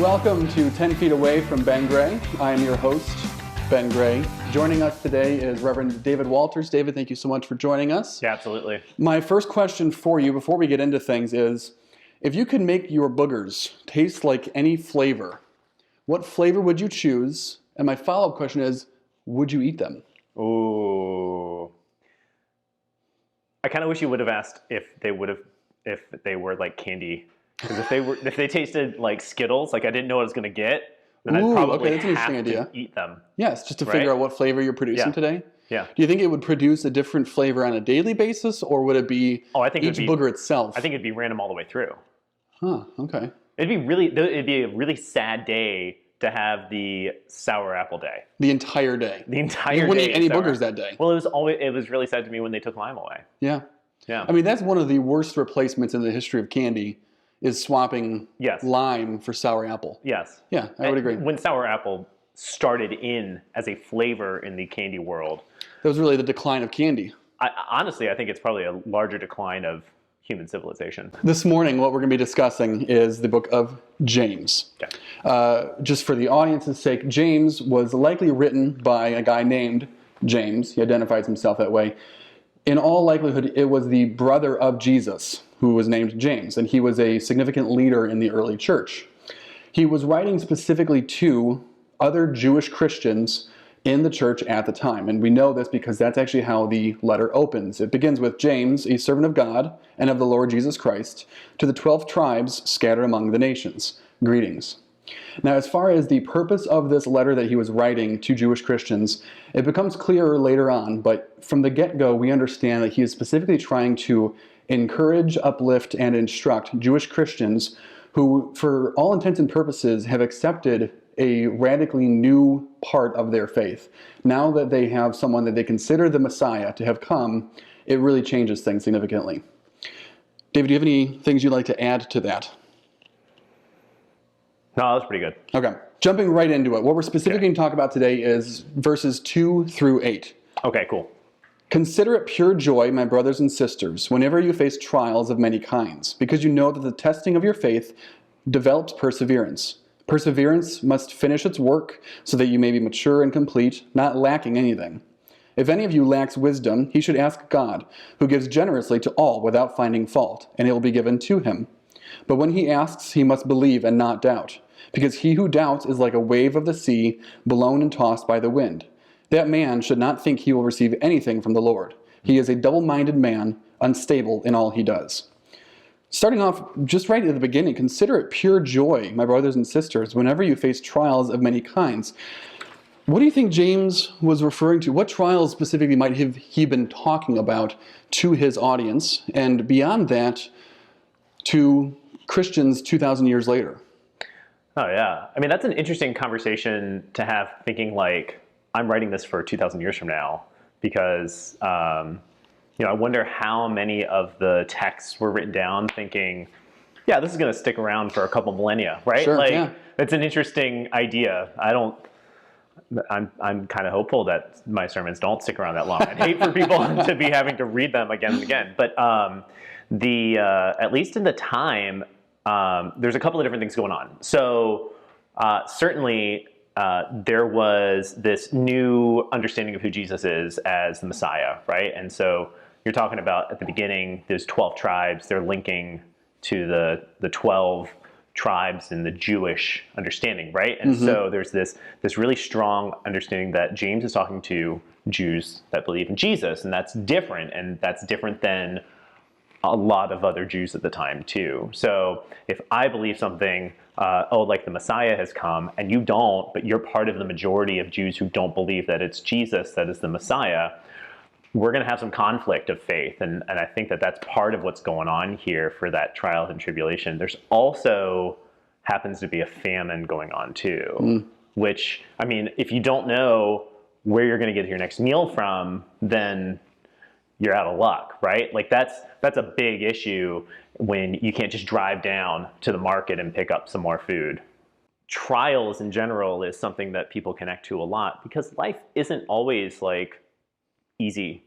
Welcome to 10 Feet Away from Ben Gray. I am your host, Ben Gray. Joining us today is Reverend David Walters. David, thank you so much for joining us. Yeah, absolutely. My first question for you before we get into things is, if you could make your boogers taste like any flavor, what flavor would you choose? And my follow-up question is, would you eat them? Ooh. I kind of wish you would have asked if they were like candy. Because if they tasted like Skittles, like I didn't know what I was going to get, then I'd probably that's an have interesting to idea. eat them. Yes, just to figure out what flavor you're producing today. Yeah. Do you think it would produce a different flavor on a daily basis, or would it be each booger itself? I think it'd be random all the way through. Huh, okay. It'd be a really sad day to have the sour apple day. The entire day. The entire day. You wouldn't eat any boogers that day. Well, it was really sad to me when they took lime away. Yeah. Yeah. I mean, that's one of the worst replacements in the history of candy, is swapping lime for sour apple. Yes. Yeah, I would agree. When sour apple started in as a flavor in the candy world, that was really the decline of candy. Honestly, I think it's probably a larger decline of human civilization. This morning, what we're going to be discussing is the book of James. Okay. Just for the audience's sake, James was likely written by a guy named James. He identifies himself that way. In all likelihood, it was the brother of Jesus who was named James, and he was a significant leader in the early church. He was writing specifically to other Jewish Christians in the church at the time, and we know this because that's actually how the letter opens. It begins with James, a servant of God and of the Lord Jesus Christ, to the 12 tribes scattered among the nations. Greetings. Now, as far as the purpose of this letter that he was writing to Jewish Christians, it becomes clearer later on, but from the get-go, we understand that he is specifically trying to encourage, uplift, and instruct Jewish Christians who, for all intents and purposes, have accepted a radically new part of their faith. Now that they have someone that they consider the Messiah to have come, it really changes things significantly. David, do you have any things you'd like to add to that? No, that was pretty good. Okay. Jumping right into it. What we're specifically going to talk about today is verses 2 through 8. Okay, cool. Consider it pure joy, my brothers and sisters, whenever you face trials of many kinds, because you know that the testing of your faith develops perseverance. Perseverance must finish its work so that you may be mature and complete, not lacking anything. If any of you lacks wisdom, he should ask God, who gives generously to all without finding fault, and it will be given to him. But when he asks, he must believe and not doubt, because he who doubts is like a wave of the sea, blown and tossed by the wind. That man should not think he will receive anything from the Lord. He is a double-minded man, unstable in all he does. Starting off just right at the beginning, consider it pure joy, my brothers and sisters, whenever you face trials of many kinds. What do you think James was referring to? What trials specifically might have he been talking about to his audience, and beyond that, to Christians 2,000 years later? Oh, yeah. I mean, that's an interesting conversation to have, thinking like, I'm writing this for 2,000 years from now, because I wonder how many of the texts were written down thinking, yeah, this is going to stick around for a couple millennia, right? Sure, yeah. It's an interesting idea. I'm kind of hopeful that my sermons don't stick around that long. I'd hate for people to be having to read them again and again. But at least in the time, there's a couple of different things going on. So certainly, there was this new understanding of who Jesus is as the Messiah, right? And so you're talking about, at the beginning, there's 12 tribes. They're linking to the 12 tribes in the Jewish understanding, right? And so there's this really strong understanding that James is talking to Jews that believe in Jesus, and that's different than a lot of other Jews at the time too. So if I believe something, like the Messiah has come, and you don't, but you're part of the majority of Jews who don't believe that it's Jesus that is the Messiah, we're going to have some conflict of faith. And I think that that's part of what's going on here for that trials and tribulation. There's also happens to be a famine going on too, which, I mean, if you don't know where you're going to get your next meal from, then you're out of luck, right? Like that's a big issue when you can't just drive down to the market and pick up some more food. Trials in general is something that people connect to a lot, because life isn't always like easy,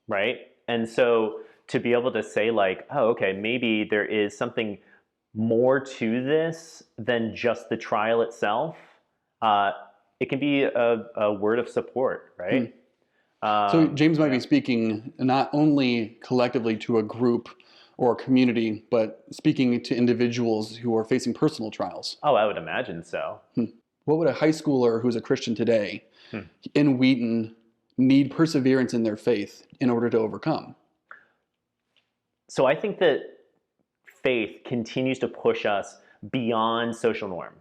right? And so to be able to say like, oh, okay, maybe there is something more to this than just the trial itself. It can be a word of support, right? So James might be speaking not only collectively to a group or a community, but speaking to individuals who are facing personal trials. Oh, I would imagine so. What would a high schooler who's a Christian today in Wheaton need perseverance in their faith in order to overcome? So I think that faith continues to push us beyond social norm.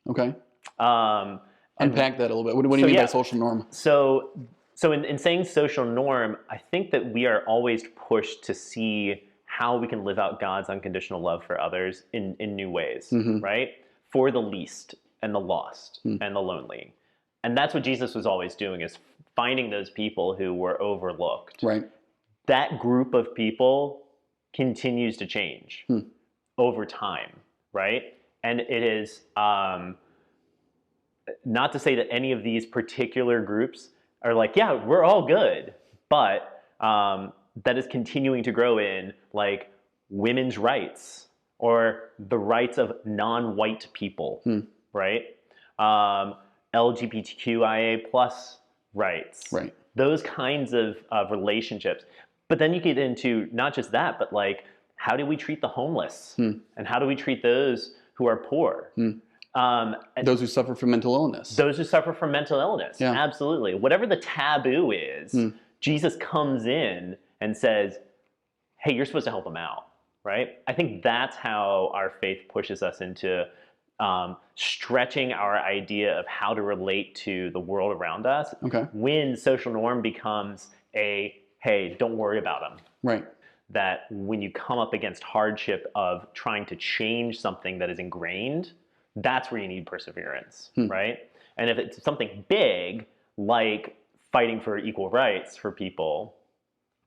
Okay. Um, Unpack that a little bit. What do you mean by social norm? So in saying social norm, I think that we are always pushed to see how we can live out God's unconditional love for others in new ways, right? For the least and the lost and the lonely. And that's what Jesus was always doing, is finding those people who were overlooked. Right. That group of people continues to change over time, right? And it is not to say that any of these particular groups are like, yeah, we're all good, but that is continuing to grow in like women's rights or the rights of non-white people, right? LGBTQIA plus rights, Right. those kinds of relationships. But then you get into not just that, but like, how do we treat the homeless? And how do we treat those who are poor? Those who suffer from mental illness. Those who suffer from mental illness, Yeah. absolutely. Whatever the taboo is, Jesus comes in and says, hey, you're supposed to help them out, right? I think that's how our faith pushes us into stretching our idea of how to relate to the world around us. Okay. When social norm becomes a, hey, don't worry about them. Right. That when you come up against hardship of trying to change something that is ingrained, that's where you need perseverance, right? And if it's something big, like fighting for equal rights for people,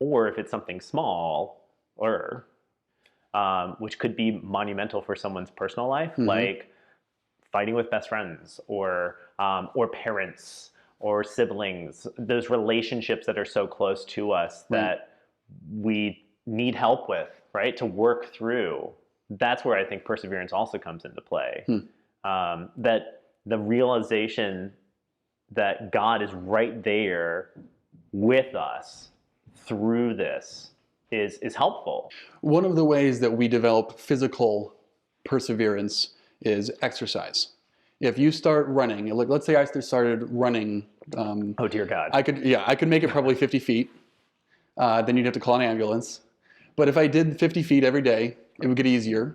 or if it's something small, or which could be monumental for someone's personal life, like fighting with best friends, or parents, or siblings, those relationships that are so close to us that we need help with, right? To work through. That's where I think perseverance also comes into play. That the realization that God is right there with us through this is helpful. One of the ways that we develop physical perseverance is exercise. If you start running, like let's say I started running. Oh dear God! I could make it probably 50 feet. Then you'd have to call an ambulance. But if I did 50 feet every day, it would get easier.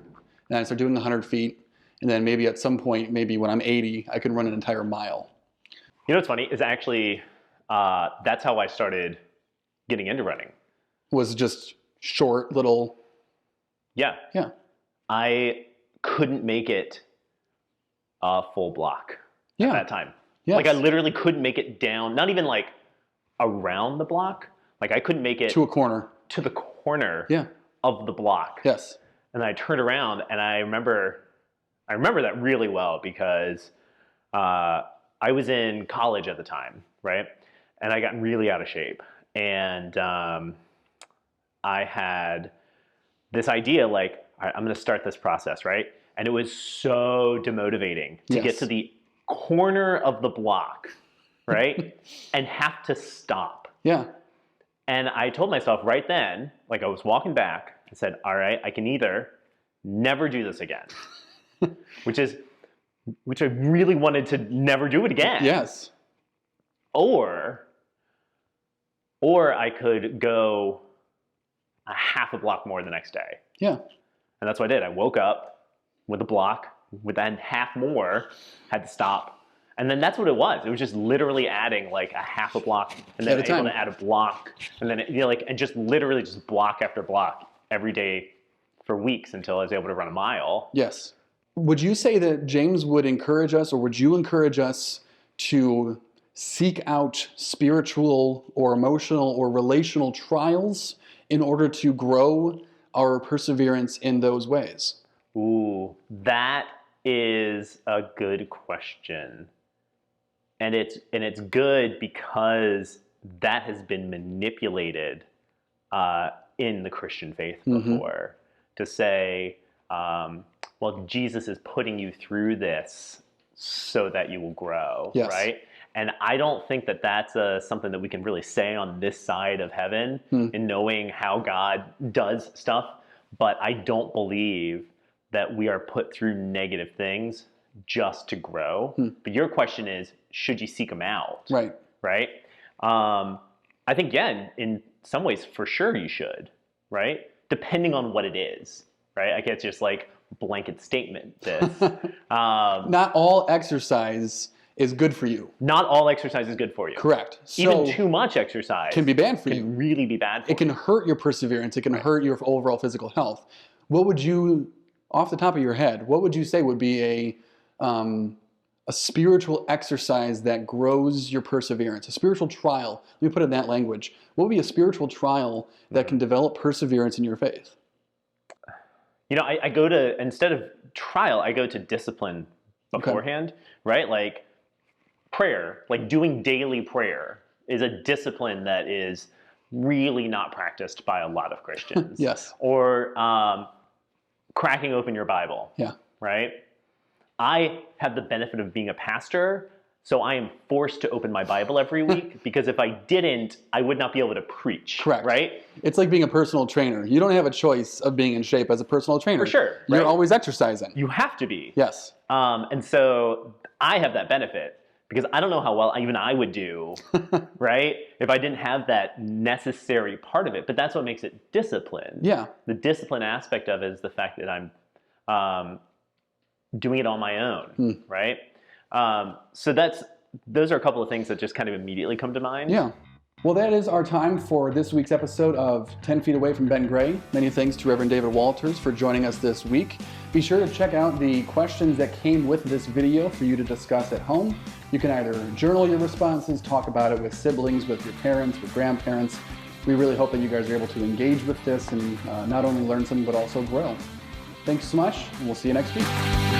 And I start doing 100 feet. And then maybe at some point, maybe when I'm 80, I can run an entire mile. You know what's funny is actually that's how I started getting into running. Was just short little. Yeah. Yeah. I couldn't make it a full block at that time. Yes. Like I literally couldn't make it down, not even like around the block. Like I couldn't make it to a corner. To the corner of the block. Yes. And I turned around and I remember that really well because I was in college at the time, right? And I got really out of shape. And I had this idea like, all right, I'm going to start this process, right? And it was so demotivating to get to the corner of the block, right? And have to stop. Yeah. And I told myself right then, like I was walking back, I said, all right, I can either never do this again, which I really wanted to never do it again. Yes. Or I could go a half a block more the next day. Yeah. And that's what I did. I woke up with a block, with then half more, had to stop. And then that's what it was. It was just literally adding like a half a block and then able to add a block. And then, and just literally just block after block every day for weeks until I was able to run a mile. Yes. Would you say that James would encourage us, or would you encourage us to seek out spiritual or emotional or relational trials in order to grow our perseverance in those ways? Ooh, that is a good question. And it's good because that has been manipulated in the Christian faith before to say, well, Jesus is putting you through this so that you will grow, Yes. right? And I don't think that that's something that we can really say on this side of heaven in knowing how God does stuff. But I don't believe that we are put through negative things just to grow. But your question is, should you seek them out? Right. Right? I think, yeah, in some ways, for sure you should, right? Depending on what it is, right? I can't just like blanket statement this. Not all exercise is good for you. Not all exercise is good for you. Correct. So Even too much exercise can be bad for you. Can really be bad for you. It can hurt your perseverance. It can hurt your overall physical health. What would you, off the top of your head, what would you say would be a spiritual exercise that grows your perseverance? A spiritual trial. Let me put it in that language. What would be a spiritual trial that can develop perseverance in your faith? You know, I go to, instead of trial, I go to discipline beforehand, right? Like prayer, like doing daily prayer is a discipline that is really not practiced by a lot of Christians. Yes. Or cracking open your Bible. Yeah. Right? I have the benefit of being a pastor, so I am forced to open my Bible every week because if I didn't, I would not be able to preach. Correct. Right? It's like being a personal trainer. You don't have a choice of being in shape as a personal trainer. For sure. You're right? always exercising. You have to be. Yes. And so I have that benefit because I don't know how well even I would do, right? If I didn't have that necessary part of it. But that's what makes it discipline. Yeah. The discipline aspect of it is the fact that I'm doing it on my own, right? So those are a couple of things that just kind of immediately come to mind. Yeah. Well, that is our time for this week's episode of 10 Feet Away from Ben Gray. Many thanks to Reverend David Walters for joining us this week. Be sure to check out the questions that came with this video for you to discuss at home. You can either journal your responses, talk about it with siblings, with your parents, with grandparents. We really hope that you guys are able to engage with this and not only learn something, but also grow. Thanks so much, and we'll see you next week.